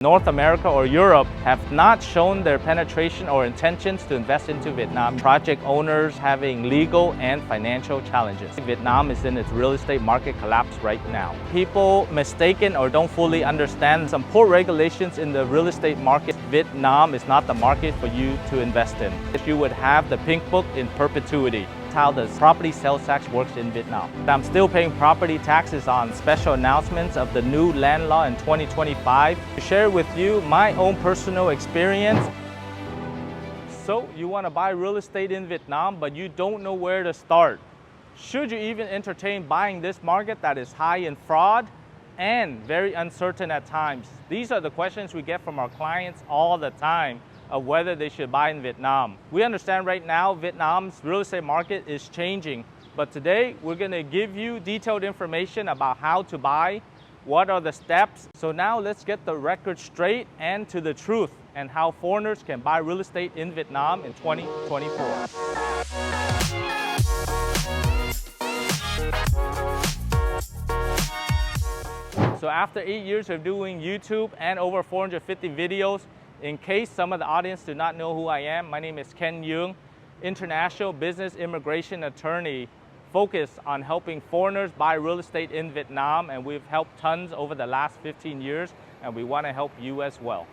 North America or Europe have not shown their penetration or intentions to invest into Vietnam. Project owners having legal and financial challenges. Vietnam is in its real estate market collapse right now. People mistaken or don't fully understand some poor regulations in the real estate market. Vietnam is not the market for you to invest in. If you would have the pink book in perpetuity. How the property sales tax works in Vietnam. I'm still paying property taxes on special announcements of the new land law in 2025. To share with you my own personal experience. So you want to buy real estate in Vietnam, but you don't know where to start. Should you even entertain buying this market that is high in fraud and very uncertain at times? These are the questions we get from our clients all the time of whether they should buy in Vietnam. We understand right now Vietnam's real estate market is changing, but today we're going to give you detailed information about how to buy, what are the steps. So now let's get the record straight and to the truth and how foreigners can buy real estate in Vietnam in 2024. So after 8 years of doing YouTube and over 450 videos, in case some of the audience do not know who I am, my name is Ken Duong, international business immigration attorney focused on helping foreigners buy real estate in Vietnam, and we've helped tons over the last 15 years, and we want to help you as well.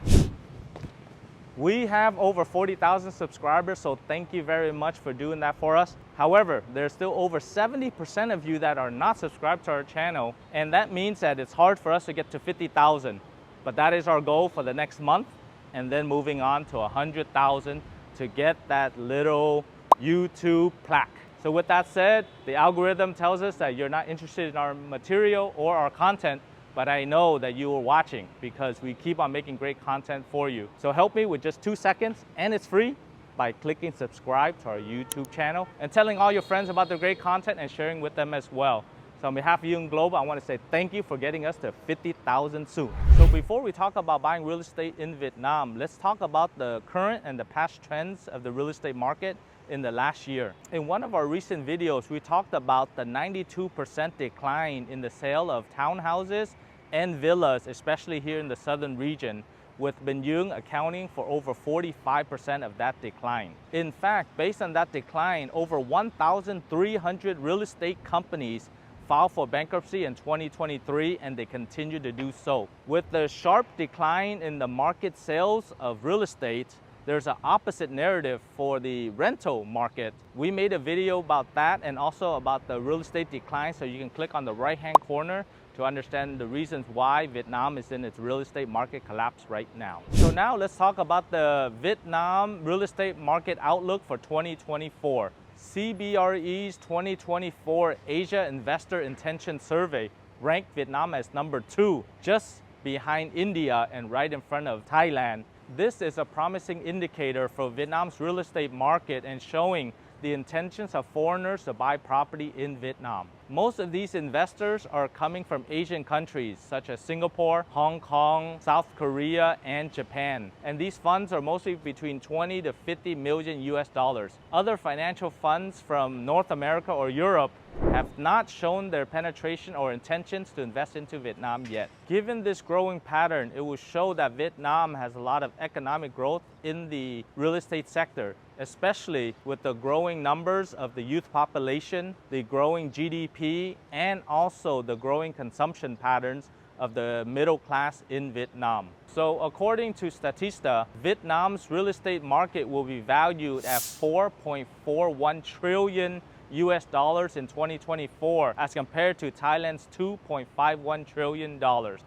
We have over 40,000 subscribers, so thank you very much for doing that for us. However, there's still over 70% of you that are not subscribed to our channel, and that means that it's hard for us to get to 50,000. But that is our goal for the next month, and then moving on to 100,000 to get that little YouTube plaque. So with that said, the algorithm tells us that you're not interested in our material or our content, but I know that you are watching because we keep on making great content for you. So help me with just 2 seconds, and it's free, by clicking subscribe to our YouTube channel and telling all your friends about the great content and sharing with them as well. So on behalf of Duong Global, I want to say thank you for getting us to 50,000 soon. So before we talk about buying real estate in Vietnam, let's talk about the current and the past trends of the real estate market in the last year. In one of our recent videos, we talked about the 92% decline in the sale of townhouses and villas, especially here in the southern region, with Bình Dương accounting for over 45% of that decline. In fact, based on that decline, over 1,300 real estate companies filed for bankruptcy in 2023, and they continue to do so. With the sharp decline in the market sales of real estate, there's an opposite narrative for the rental market. We made a video about that and also about the real estate decline, so you can click on the right-hand corner to understand the reasons why Vietnam is in its real estate market collapse right now. So now let's talk about the Vietnam real estate market outlook for 2024. CBRE's 2024 Asia Investor Intention Survey ranked Vietnam as number 2, just behind India and right in front of Thailand. This is a promising indicator for Vietnam's real estate market and showing the intentions of foreigners to buy property in Vietnam. Most of these investors are coming from Asian countries such as Singapore, Hong Kong, South Korea, and Japan. And these funds are mostly between 20 to 50 million US dollars. Other financial funds from North America or Europe have not shown their penetration or intentions to invest into Vietnam yet. Given this growing pattern, it will show that Vietnam has a lot of economic growth in the real estate sector, especially with the growing numbers of the youth population, the growing GDP, and also the growing consumption patterns of the middle class in Vietnam. So according to Statista, Vietnam's real estate market will be valued at 4.41 trillion US dollars in 2024 as compared to Thailand's $2.51 trillion.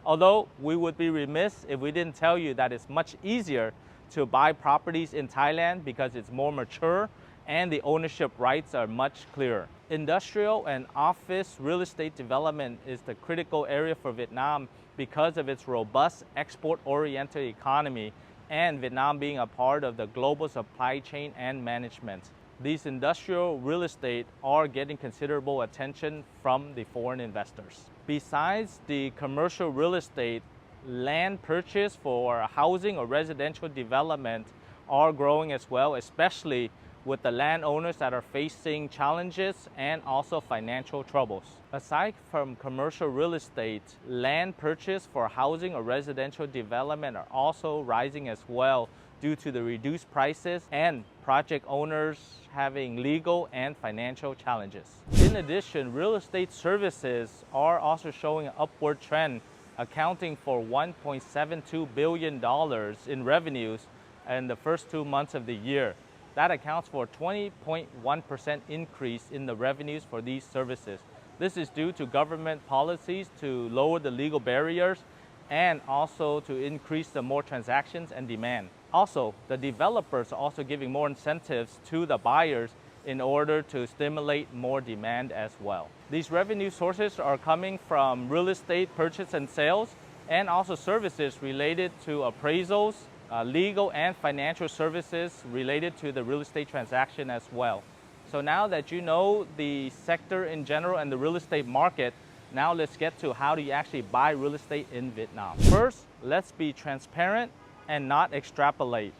Although we would be remiss if we didn't tell you that it's much easier to buy properties in Thailand because it's more mature and the ownership rights are much clearer. Industrial and office real estate development is the critical area for Vietnam because of its robust export-oriented economy and Vietnam being a part of the global supply chain and management. These industrial real estate are getting considerable attention from the foreign investors. Besides the commercial real estate, land purchase for housing or residential development are growing as well, especially with the landowners that are facing challenges and also financial troubles. Aside from commercial real estate, land purchase for housing or residential development are also rising as well due to the reduced prices and project owners having legal and financial challenges. In addition, real estate services are also showing an upward trend, accounting for $1.72 billion in revenues in the first 2 months of the year. That accounts for 20.1% increase in the revenues for these services. This is due to government policies to lower the legal barriers and also to increase the more transactions and demand. Also, the developers are also giving more incentives to the buyers in order to stimulate more demand as well. These revenue sources are coming from real estate purchase and sales and also services related to appraisals, legal and financial services related to the real estate transaction as well. So now that you know the sector in general and the real estate market, now let's get to how do you actually buy real estate in Vietnam. First, let's be transparent and not extrapolate.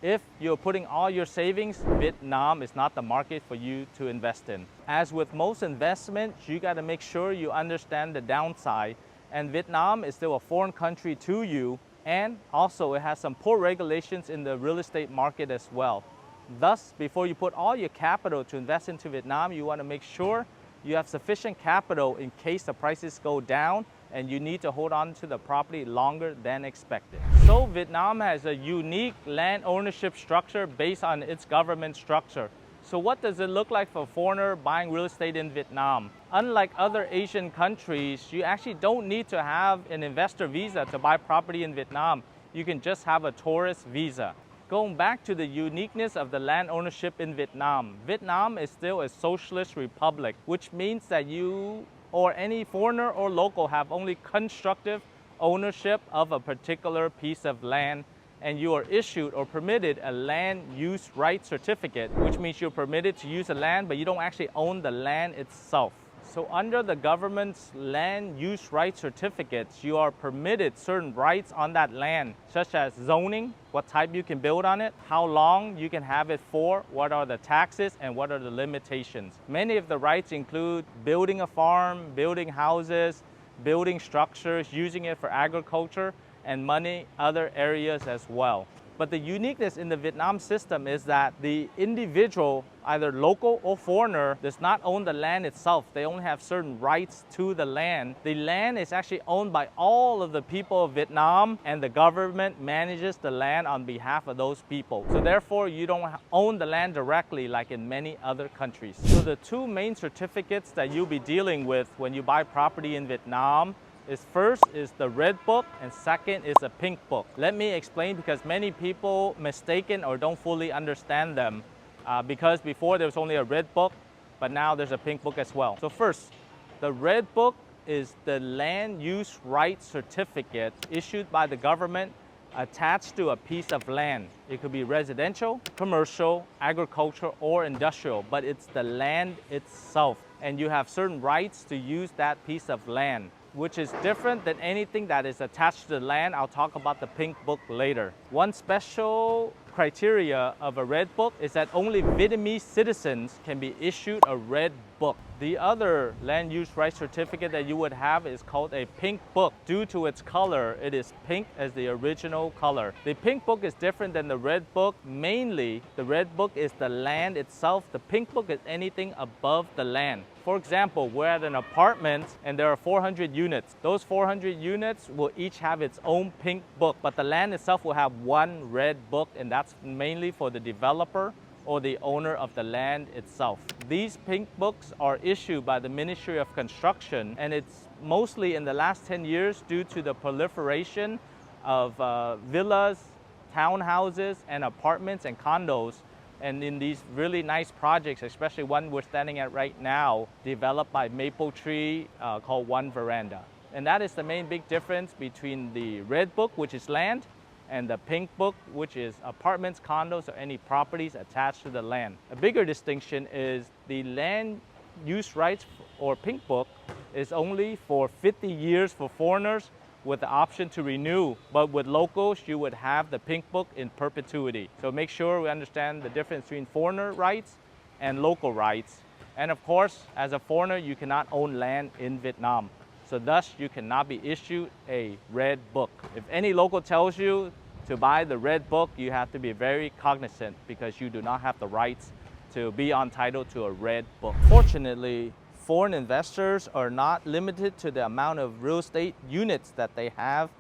If you're putting all your savings, Vietnam is not the market for you to invest in. As with most investments, you got to make sure you understand the downside. And Vietnam is still a foreign country to you. And also it has some poor regulations in the real estate market as well. Thus, before you put all your capital to invest into Vietnam, you want to make sure you have sufficient capital in case the prices go down and you need to hold on to the property longer than expected. So Vietnam has a unique land ownership structure based on its government structure. So what does it look like for a foreigner buying real estate in Vietnam? Unlike other Asian countries, you actually don't need to have an investor visa to buy property in Vietnam. You can just have a tourist visa. Going back to the uniqueness of the land ownership in Vietnam, Vietnam is still a socialist republic, which means that you or any foreigner or local have only constructive ownership of a particular piece of land, and you are issued or permitted a land use right certificate, which means you're permitted to use the land, but you don't actually own the land itself. So under the government's land use right certificates, you are permitted certain rights on that land, such as zoning, what type you can build on it, how long you can have it for, what are the taxes, and what are the limitations. Many of the rights include building a farm, building houses, building structures, using it for agriculture, and many other areas as well. But the uniqueness in the Vietnam system is that the individual, either local or foreigner, does not own the land itself. They only have certain rights to the land. The land is actually owned by all of the people of Vietnam, and the government manages the land on behalf of those people. So therefore, you don't own the land directly like in many other countries. So the two main certificates that you'll be dealing with when you buy property in Vietnam is first is the red book and second is the pink book. Let me explain because many people mistaken or don't fully understand them because before there was only a red book, but now there's a pink book as well. So first, the red book is the land use right certificate issued by the government attached to a piece of land. It could be residential, commercial, agricultural, or industrial, but it's the land itself. And you have certain rights to use that piece of land, which is different than anything that is attached to the land. I'll talk about the pink book later. One special criteria of a red book is that only Vietnamese citizens can be issued a red book. The other land use right certificate that you would have is called a pink book. Due to its color, it is pink as the original color. The pink book is different than the red book. Mainly, the red book is the land itself. The pink book is anything above the land. For example, we're at an apartment and there are 400 units. Those 400 units will each have its own pink book, but the land itself will have one red book, and that's mainly for the developer or the owner of the land itself. These pink books are issued by the Ministry of Construction, and it's mostly in the last 10 years due to the proliferation of villas, townhouses, and apartments and condos. And in these really nice projects, especially one we're standing at right now, developed by Maple Tree called One Veranda. And that is the main big difference between the red book, which is land, and the pink book, which is apartments, condos, or any properties attached to the land. A bigger distinction is the land use rights or pink book is only for 50 years for foreigners with the option to renew. But with locals, you would have the pink book in perpetuity. So make sure we understand the difference between foreigner rights and local rights. And of course, as a foreigner, you cannot own land in Vietnam. So thus, you cannot be issued a red book. If any local tells you to buy the red book, you have to be very cognizant because you do not have the rights to be entitled to a red book. Fortunately, foreign investors are not limited to the amount of real estate units that they have.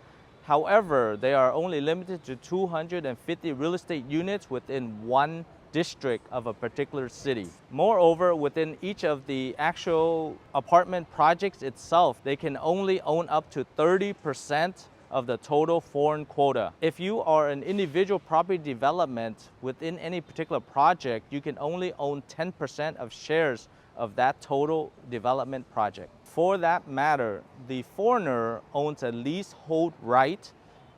However, they are only limited to 250 real estate units within one district of a particular city. Moreover, within each of the actual apartment projects itself, they can only own up to 30% of the total foreign quota. If you are an individual property development within any particular project, you can only own 10% of shares of that total development project. For that matter, the foreigner owns a leasehold right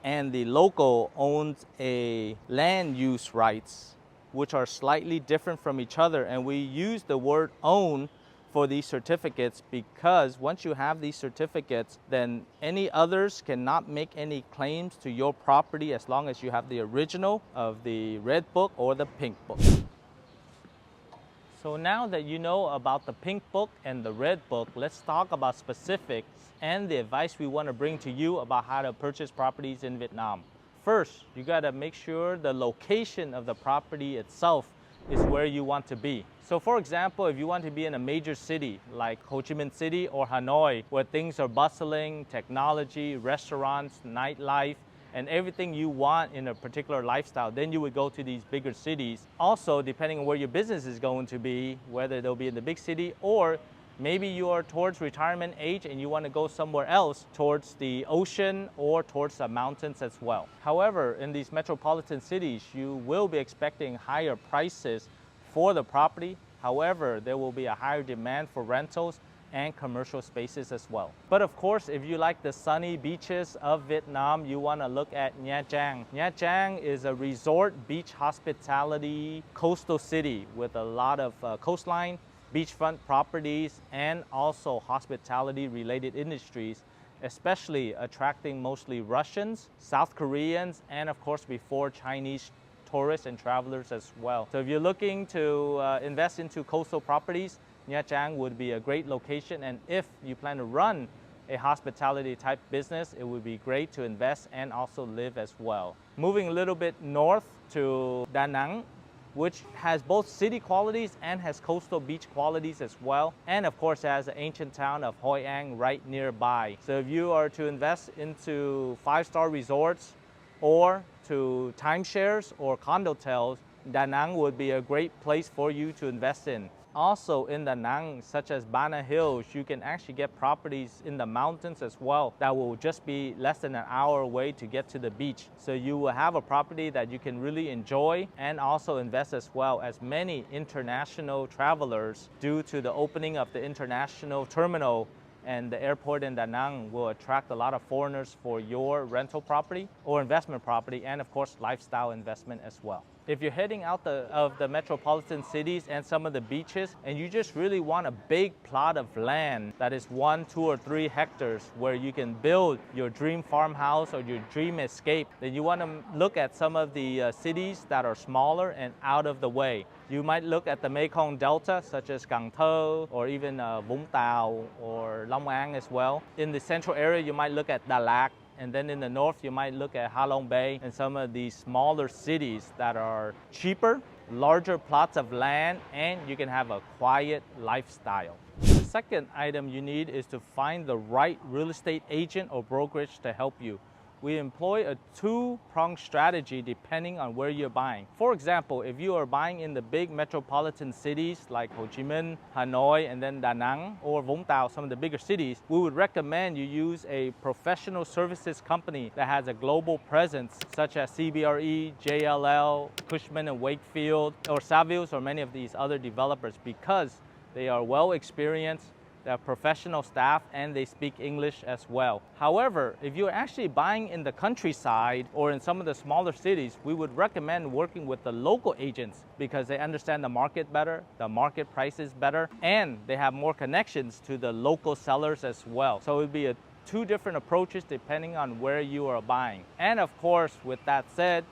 and the local owns a land use rights, which are slightly different from each other. And we use the word own for these certificates because once you have these certificates, then any others cannot make any claims to your property as long as you have the original of the red book or the pink book. So now that you know about the pink book and the red book, let's talk about specifics and the advice we want to bring to you about how to purchase properties in Vietnam. First, you got to make sure the location of the property itself is where you want to be. So for example, if you want to be in a major city like Ho Chi Minh City or Hanoi, where things are bustling, technology, restaurants, nightlife, and everything you want in a particular lifestyle, then you would go to these bigger cities. Also, depending on where your business is going to be, whether they'll be in the big city or maybe you are towards retirement age and you want to go somewhere else towards the ocean or towards the mountains as well. However, in these metropolitan cities, you will be expecting higher prices for the property. However, there will be a higher demand for rentals and commercial spaces as well. But of course, if you like the sunny beaches of Vietnam, you want to look at Nha Trang. Nha Trang is a resort beach hospitality coastal city with a lot of coastline, beachfront properties, and also hospitality related industries, especially attracting mostly Russians, South Koreans, and of course before Chinese tourists and travelers as well. So if you're looking to invest into coastal properties, Nha Trang would be a great location, and if you plan to run a hospitality type business, it would be great to invest and also live as well. Moving a little bit north to Da Nang, which has both city qualities and has coastal beach qualities as well. And of course has the ancient town of Hoi An right nearby. So if you are to invest into 5-star resorts or to timeshares or condotels, Da Nang would be a great place for you to invest in. Also in Da Nang, such as Bana Hills, you can actually get properties in the mountains as well that will just be less than an hour away to get to the beach. So you will have a property that you can really enjoy and also invest as well, as many international travelers, due to the opening of the international terminal and the airport in Da Nang, will attract a lot of foreigners for your rental property or investment property, and of course lifestyle investment as well. If you're heading out of the metropolitan cities and some of the beaches, and you just really want a big plot of land that is 1, 2, or 3 hectares where you can build your dream farmhouse or your dream escape, then you want to look at some of the cities that are smaller and out of the way. You might look at the Mekong Delta, such as Cần Thơ, or even Vũng Tàu or Long An as well. In the central area, you might look at Đà Lạt. And then in the north, you might look at Ha Long Bay and some of these smaller cities that are cheaper, larger plots of land, and you can have a quiet lifestyle. The second item you need is to find the right real estate agent or brokerage to help you. We employ a 2-pronged strategy depending on where you're buying. For example, if you are buying in the big metropolitan cities like Ho Chi Minh, Hanoi, and then Da Nang or Vũng Tàu, some of the bigger cities, we would recommend you use a professional services company that has a global presence, such as CBRE, JLL, Cushman & Wakefield, or Savills, or many of these other developers, because they are well experienced, they have professional staff, and they speak English as well. However, if you're actually buying in the countryside or in some of the smaller cities, we would recommend working with the local agents because they understand the market better, the market prices better, and they have more connections to the local sellers as well. So it would be a two different approaches depending on where you are buying. And of course, with that said,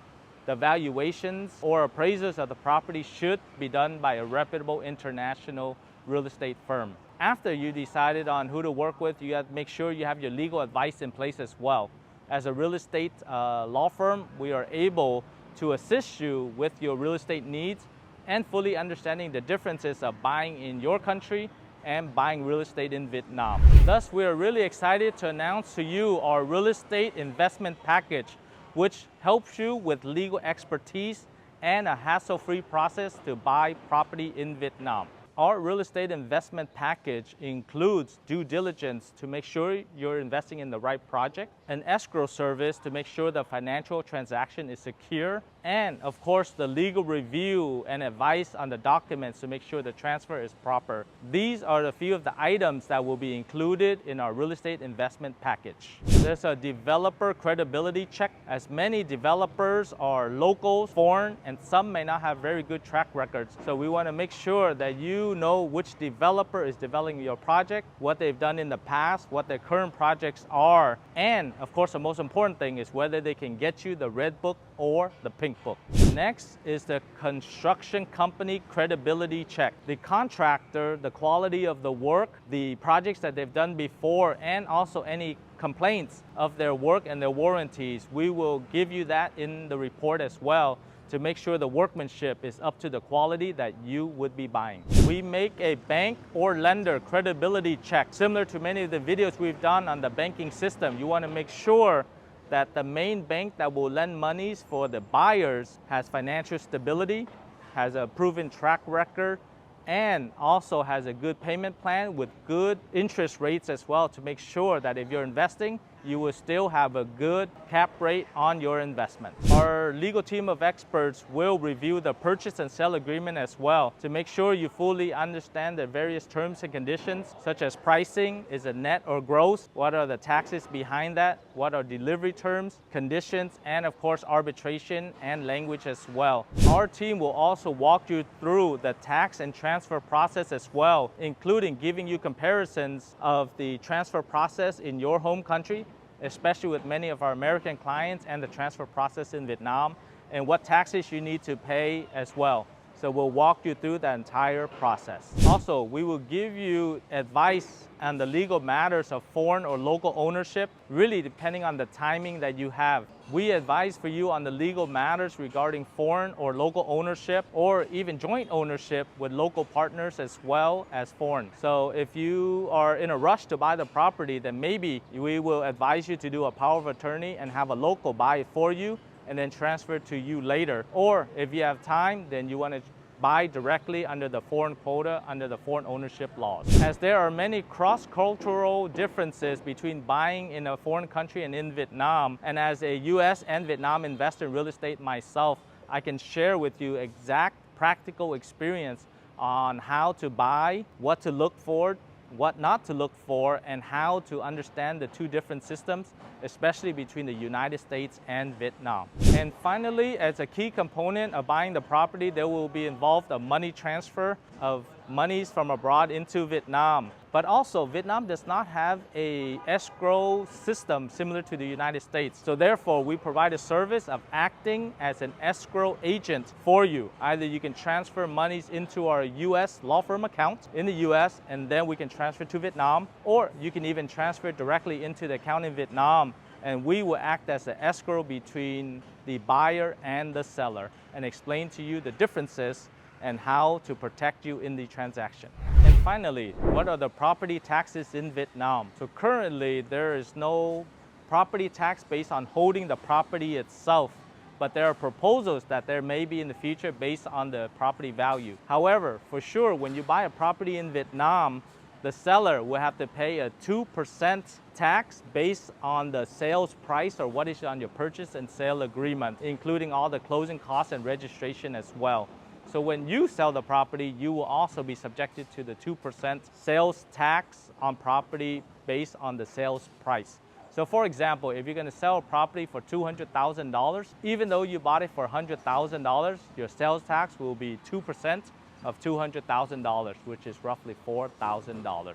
the valuations or appraisals of the property should be done by a reputable international real estate firm. After you decided on who to work with, you have to make sure you have your legal advice in place as well. As a real estate law firm, we are able to assist you with your real estate needs and fully understanding the differences of buying in your country and buying real estate in Vietnam. Thus, we are really excited to announce to you our real estate investment package, which helps you with legal expertise and a hassle-free process to buy property in Vietnam. Our real estate investment package includes due diligence to make sure you're investing in the right project, an escrow service to make sure the financial transaction is secure, and of course the legal review and advice on the documents to make sure the transfer is proper. These are a few of the items that will be included in our real estate investment package. There's a developer credibility check, as many developers are locals, foreign, and some may not have very good track records. So we want to make sure that you know which developer is developing your project, what they've done in the past, what their current projects are, and of course the most important thing is whether they can get you the red book or the pink book. Next is the construction company credibility check. The contractor, the quality of the work, the projects that they've done before, and also any complaints of their work and their warranties. We will give you that in the report as well to make sure the workmanship is up to the quality that you would be buying. We make a bank or lender credibility check. Similar to many of the videos we've done on the banking system, you want to make sure that the main bank that will lend monies for the buyers has financial stability, has a proven track record, and also has a good payment plan with good interest rates as well to make sure that if you're investing, you will still have a good cap rate on your investment. Our legal team of experts will review the purchase and sale agreement as well to make sure you fully understand the various terms and conditions, such as pricing, is it net or gross, what are the taxes behind that, what are delivery terms, conditions, and of course arbitration and language as well. Our team will also walk you through the tax and transfer process as well, including giving you comparisons of the transfer process in your home country, especially with many of our American clients, and the transfer process in Vietnam, and what taxes you need to pay as well. So we'll walk you through the entire process. Also, we will give you advice on the legal matters of foreign or local ownership, really depending on the timing that you have. We advise for you on the legal matters regarding foreign or local ownership, or even joint ownership with local partners as well as foreign. So if you are in a rush to buy the property, then maybe we will advise you to do a power of attorney and have a local buy it for you and then transfer it to you later. Or if you have time, then you want to buy directly under the foreign quota, under the foreign ownership laws. As there are many cross-cultural differences between buying in a foreign country and in Vietnam, and as a US and Vietnam investor in real estate myself, I can share with you exact practical experience on how to buy, what to look for, what not to look for, and how to understand the two different systems, especially between the United States and Vietnam. And finally, as a key component of buying the property, there will be involved a money transfer of monies from abroad into Vietnam. But also, Vietnam does not have an escrow system similar to the United States. So therefore, we provide a service of acting as an escrow agent for you. Either you can transfer monies into our US law firm account in the US, and then we can transfer to Vietnam, or you can even transfer directly into the account in Vietnam, and we will act as an escrow between the buyer and the seller and explain to you the differences and how to protect you in the transaction. And finally, what are the property taxes in Vietnam? So currently, there is no property tax based on holding the property itself, but there are proposals that there may be in the future based on the property value. However, for sure, when you buy a property in Vietnam, the seller will have to pay a 2% tax based on the sales price, or what is on your purchase and sale agreement, including all the closing costs and registration as well. So when you sell the property, you will also be subjected to the 2% sales tax on property based on the sales price. So for example, if you're going to sell a property for $200,000, even though you bought it for $100,000, your sales tax will be 2% of $200,000, which is roughly $4,000.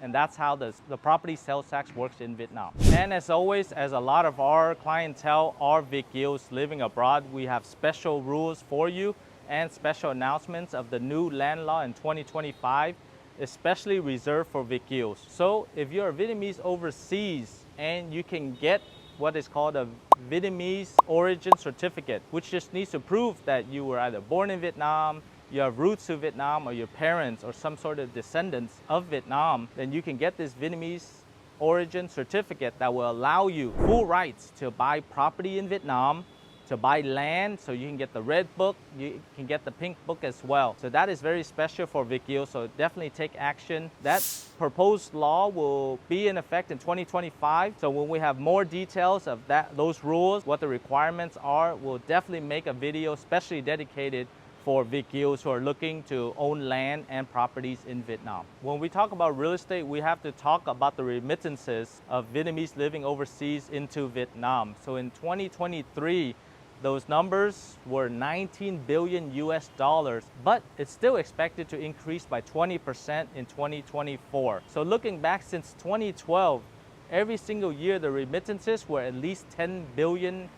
And that's how the property sales tax works in Vietnam. And as always, as a lot of our clientele are Viet Kieus living abroad, we have special rules for you and special announcements of the new land law in 2025, especially reserved for Viet Kieus. So if you're a Vietnamese overseas and you can get what is called a Vietnamese origin certificate, which just needs to prove that you were either born in Vietnam, you have roots to Vietnam, or your parents or some sort of descendants of Vietnam, then you can get this Vietnamese origin certificate that will allow you full rights to buy property in Vietnam, to buy land, so you can get the red book, you can get the pink book as well. So that is very special for Viet Kieus, so definitely take action. That proposed law will be in effect in 2025. So when we have more details of those rules, what the requirements are, we'll definitely make a video especially dedicated for Viet Kieus who are looking to own land and properties in Vietnam. When we talk about real estate, we have to talk about the remittances of Vietnamese living overseas into Vietnam. So in 2023, those numbers were 19 billion US dollars, but it's still expected to increase by 20% in 2024. So looking back since 2012, every single year the remittances were at least $10 billion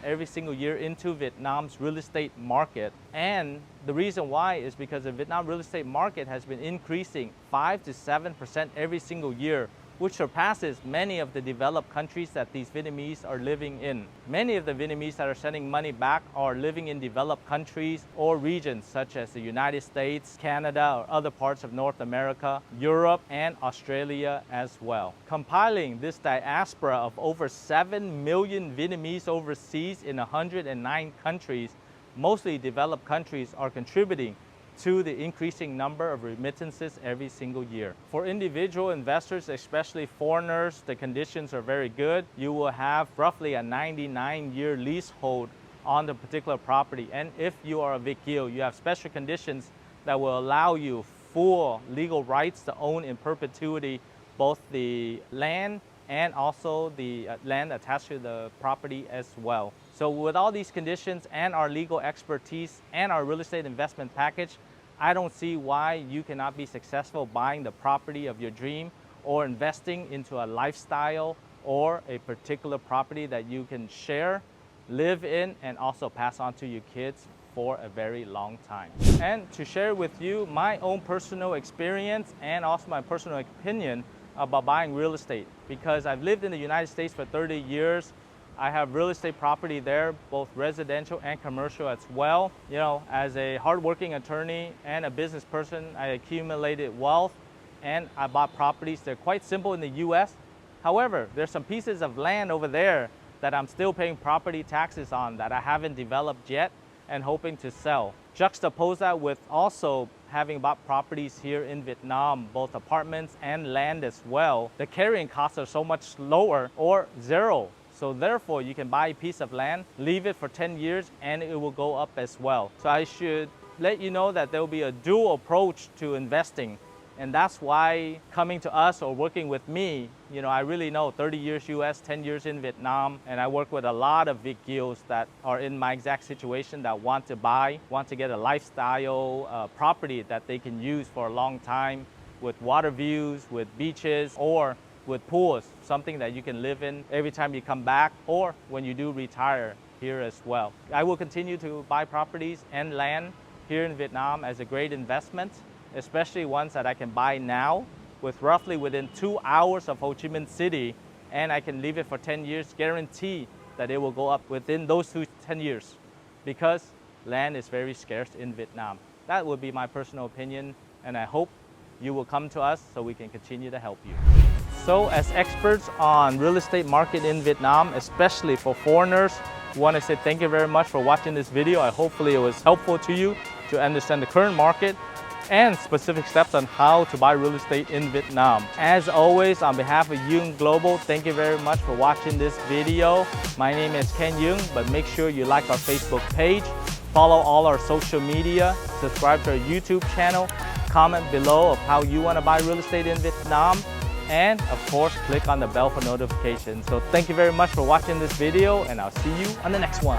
every single year into Vietnam's real estate market. And the reason why is because the Vietnam real estate market has been increasing 5 to 7% every single year, which surpasses many of the developed countries that these Vietnamese are living in. Many of the Vietnamese that are sending money back are living in developed countries or regions such as the United States, Canada, or other parts of North America, Europe, and Australia as well. Compiling this diaspora of over 7 million Vietnamese overseas in 109 countries, mostly developed countries, are contributing to the increasing number of remittances every single year. For individual investors, especially foreigners, the conditions are very good. You will have roughly a 99-year leasehold on the particular property. And if you are a Viet Kieus, you have special conditions that will allow you full legal rights to own in perpetuity both the land and also the land attached to the property as well. So with all these conditions and our legal expertise and our real estate investment package, I don't see why you cannot be successful buying the property of your dream or investing into a lifestyle or a particular property that you can share, live in, and also pass on to your kids for a very long time. And to share with you my own personal experience and also my personal opinion about buying real estate, because I've lived in the United States for 30 years. I have real estate property there, both residential and commercial as well. You know, as a hardworking attorney and a business person, I accumulated wealth and I bought properties. They're quite simple in the US. However, there's some pieces of land over there that I'm still paying property taxes on that I haven't developed yet and hoping to sell. Juxtapose that with also having bought properties here in Vietnam, both apartments and land as well. The carrying costs are so much lower or zero. So therefore, you can buy a piece of land, leave it for 10 years, and it will go up as well. So I should let you know that there will be a dual approach to investing. And that's why coming to us or working with me, you know, I really know 30 years US, 10 years in Vietnam, and I work with a lot of Viet Kieus that are in my exact situation that want to buy, want to get a lifestyle property that they can use for a long time with water views, with beaches, or with pools, something that you can live in every time you come back or when you do retire here as well. I will continue to buy properties and land here in Vietnam as a great investment, especially ones that I can buy now with roughly within 2 hours of Ho Chi Minh City, and I can leave it for 10 years, guarantee that it will go up within those 10 years because land is very scarce in Vietnam. That would be my personal opinion, and I hope you will come to us so we can continue to help you. So as experts on real estate market in Vietnam, especially for foreigners, we want to say thank you very much for watching this video. Hopefully it was helpful to you to understand the current market and specific steps on how to buy real estate in Vietnam. As always, on behalf of Duong Global, thank you very much for watching this video. My name is Ken Duong, but make sure you like our Facebook page, follow all our social media, subscribe to our YouTube channel, comment below of how you want to buy real estate in Vietnam, and of course, click on the bell for notifications. So thank you very much for watching this video, and I'll see you on the next one.